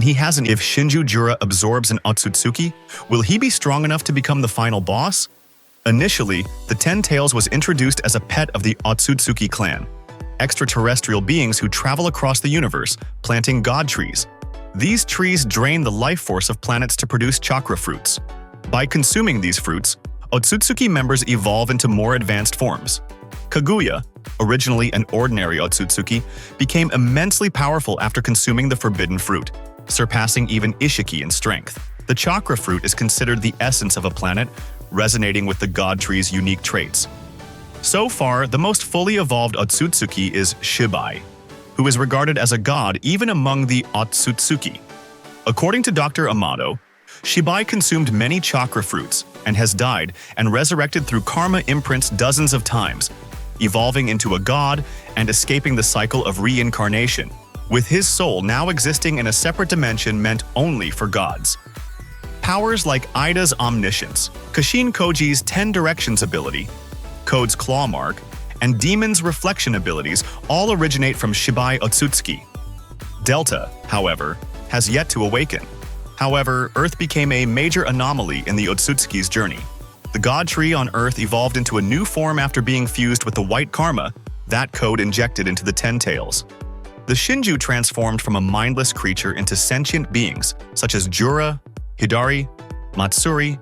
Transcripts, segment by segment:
and he hasn't. If Shinju Jura absorbs an Otsutsuki, will he be strong enough to become the final boss? Initially, the Ten-Teails was introduced as a pet of the Otsutsuki clan, extraterrestrial beings who travel across the universe, planting god trees. These trees drain the life force of planets to produce chakra fruits. By consuming these fruits, Otsutsuki members evolve into more advanced forms. Kaguya, originally an ordinary Otsutsuki, became immensely powerful after consuming the forbidden fruit, surpassing even Ishiki in strength. The chakra fruit is considered the essence of a planet, resonating with the god tree's unique traits. So far, the most fully evolved Otsutsuki is Shibai, who is regarded as a god even among the Otsutsuki. According to Dr. Amato, Shibai consumed many chakra fruits and has died and resurrected through karma imprints dozens of times, evolving into a god and escaping the cycle of reincarnation, with his soul now existing in a separate dimension meant only for gods. Powers like Ida's omniscience, Kashin Koji's 10 directions ability, Code's claw mark, and Demon's reflection abilities all originate from Shibai Otsutsuki. Delta, however, has yet to awaken. However, Earth became a major anomaly in the Otsutsuki's journey. The god tree on Earth evolved into a new form after being fused with the white karma that Code injected into the Ten-Teails. The Shinju transformed from a mindless creature into sentient beings such as Jura, Hidari, Matsuri,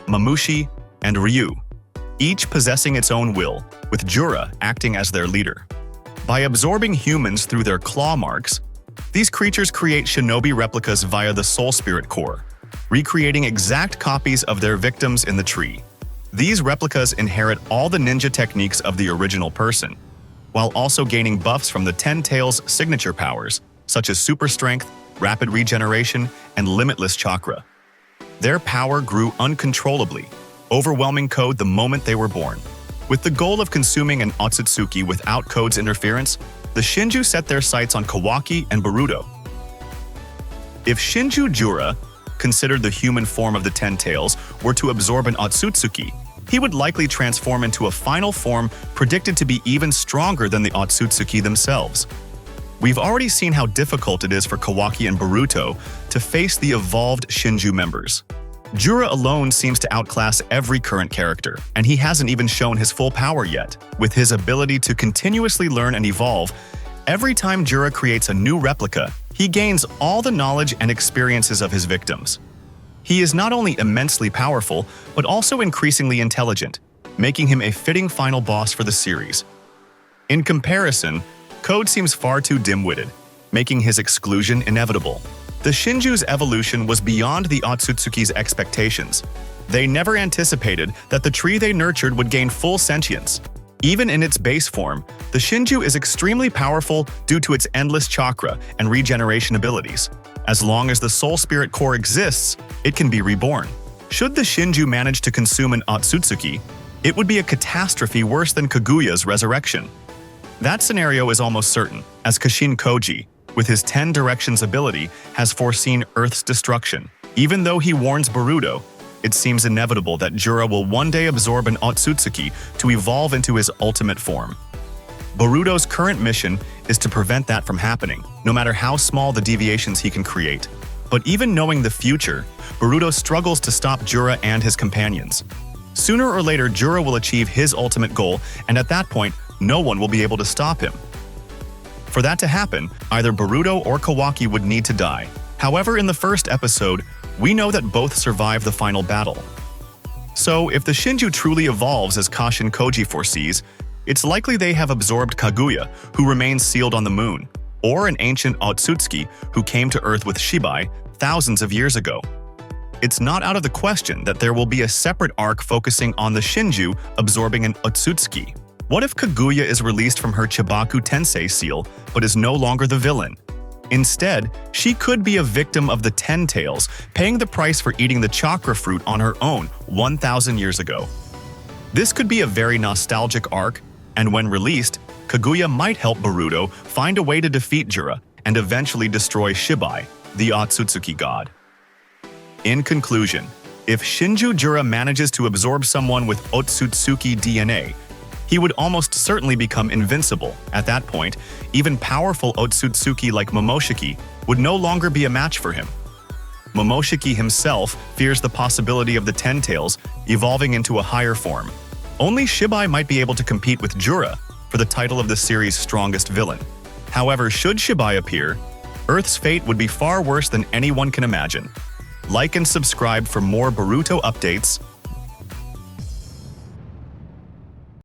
Mamushi, and Ryu, each possessing its own will, with Jura acting as their leader. By absorbing humans through their claw marks, these creatures create shinobi replicas via the soul spirit core, recreating exact copies of their victims in the tree. These replicas inherit all the ninja techniques of the original person, while also gaining buffs from the Ten-Teails' signature powers, such as super strength, rapid regeneration, and limitless chakra. Their power grew uncontrollably, overwhelming Code the moment they were born. With the goal of consuming an Otsutsuki without Code's interference, the Shinju set their sights on Kawaki and Boruto. If Shinju Jura, considered the human form of the Ten-Teails, were to absorb an Otsutsuki, he would likely transform into a final form predicted to be even stronger than the Otsutsuki themselves. We've already seen how difficult it is for Kawaki and Boruto to face the evolved Shinju members. Jura alone seems to outclass every current character, and he hasn't even shown his full power yet. With his ability to continuously learn and evolve, every time Jura creates a new replica, he gains all the knowledge and experiences of his victims. He is not only immensely powerful, but also increasingly intelligent, making him a fitting final boss for the series. In comparison, Code seems far too dim-witted, making his exclusion inevitable. The Shinju's evolution was beyond the Otsutsuki's expectations. They never anticipated that the tree they nurtured would gain full sentience. Even in its base form, the Shinju is extremely powerful due to its endless chakra and regeneration abilities. As long as the soul spirit core exists, it can be reborn. Should the Shinju manage to consume an Otsutsuki, it would be a catastrophe worse than Kaguya's resurrection. That scenario is almost certain, as Kashin Koji, with his 10 directions ability, has foreseen Earth's destruction. Even though he warns Boruto, it seems inevitable that Jura will one day absorb an Otsutsuki to evolve into his ultimate form. Boruto's current mission is to prevent that from happening, no matter how small the deviations he can create. But even knowing the future, Boruto struggles to stop Jura and his companions. Sooner or later, Jura will achieve his ultimate goal, and at that point, no one will be able to stop him. For that to happen, either Boruto or Kawaki would need to die. However, in the first episode, we know that both survive the final battle. So, if the Shinju truly evolves as Kashin Koji foresees, it's likely they have absorbed Kaguya, who remains sealed on the moon, or an ancient Otsutsuki who came to Earth with Shibai thousands of years ago. It's not out of the question that there will be a separate arc focusing on the Shinju absorbing an Otsutsuki. What if Kaguya is released from her Chibaku Tensei seal, but is no longer the villain? Instead, she could be a victim of the Ten-Teails, paying the price for eating the chakra fruit on her own 1,000 years ago. This could be a very nostalgic arc, and when released, Kaguya might help Boruto find a way to defeat Jura and eventually destroy Shibai, the Otsutsuki god. In conclusion, if Shinju Jura manages to absorb someone with Otsutsuki DNA, He would almost certainly become invincible. At that point, even powerful Otsutsuki like Momoshiki would no longer be a match for him. Momoshiki himself fears the possibility of the Ten-Teails evolving into a higher form. Only Shibai might be able to compete with Jura for the title of the series' strongest villain. However, should Shibai appear, Earth's fate would be far worse than anyone can imagine. Like and subscribe for more Boruto updates